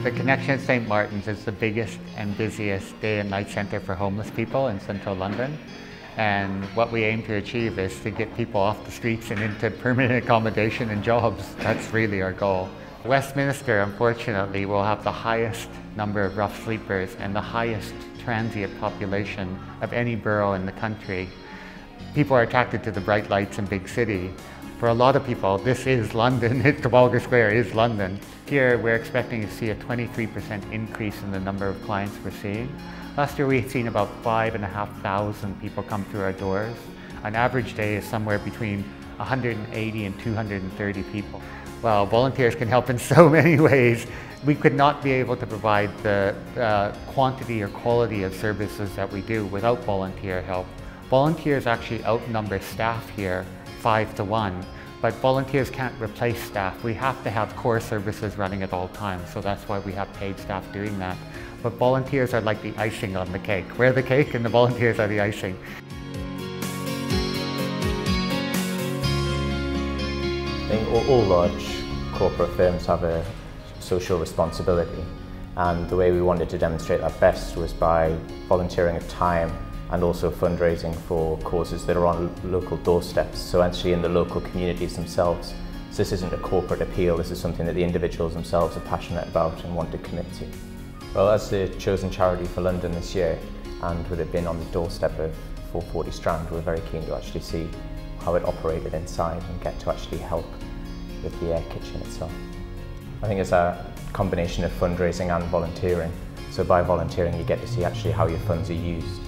The Connection St. Martin's is the biggest and busiest day and night centre for homeless people in central London. And what we aim to achieve is to get people off the streets and into permanent accommodation and jobs. That's really our goal. Westminster, unfortunately, will have the highest number of rough sleepers and the highest transient population of any borough in the country. People are attracted to the bright lights in big city. For a lot of people, this is London. Trafalgar Square is London. Here, we're expecting to see a 23% increase in the number of clients we're seeing. Last year, we've seen about 5,500 people come through our doors. An average day is somewhere between 180 and 230 people. Well, volunteers can help in so many ways. We could not be able to provide the quantity or quality of services that we do without volunteer help. Volunteers actually outnumber staff here 5 to 1, but volunteers can't replace staff. We have to have core services running at all times, so that's why we have paid staff doing that. But volunteers are like the icing on the cake. We're the cake and the volunteers are the icing. I think all large corporate firms have a social responsibility, and the way we wanted to demonstrate that best was by volunteering of time and also fundraising for causes that are on local doorsteps, so actually in the local communities themselves. So this isn't a corporate appeal, this is something that the individuals themselves are passionate about and want to commit to. Well, as the chosen charity for London this year, and with it being on the doorstep of 440 Strand, we're very keen to actually see how it operated inside and get to actually help with the kitchen itself. I think it's a combination of fundraising and volunteering. So by volunteering, you get to see actually how your funds are used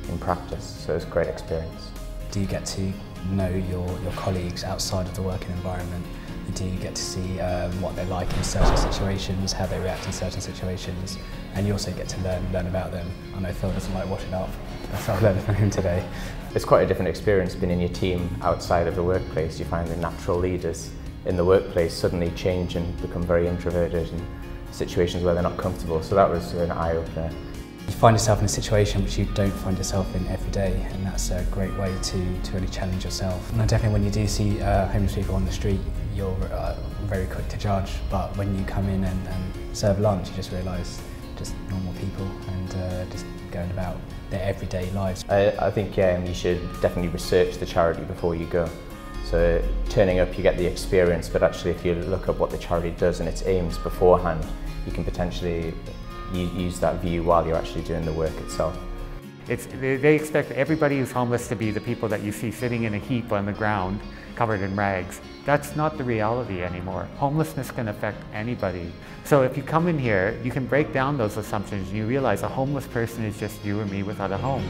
in practice, so it's a great experience. Do you get to know your colleagues outside of the working environment? You do get to see what they're like in certain situations, how they react in certain situations, and you also get to learn about them. I know Phil doesn't like washing up, that's what I learned from him today. It's quite a different experience being in your team outside of the workplace. You find the natural leaders in the workplace suddenly change and become very introverted in situations where they're not comfortable, so that was an eye-opener. You find yourself in a situation which you don't find yourself in every day, and that's a great way to really challenge yourself. And definitely when you do see homeless people on the street, you're very quick to judge, but when you come in and serve lunch, you just realise just normal people and just going about their everyday lives. I think you should definitely research the charity before you go. So turning up, you get the experience, but actually if you look up what the charity does and its aims beforehand, you can potentially use that view while you're actually doing the work itself. They expect everybody who's homeless to be the people that you see sitting in a heap on the ground, covered in rags. That's not the reality anymore. Homelessness can affect anybody. So if you come in here, you can break down those assumptions and you realize a homeless person is just you or me without a home.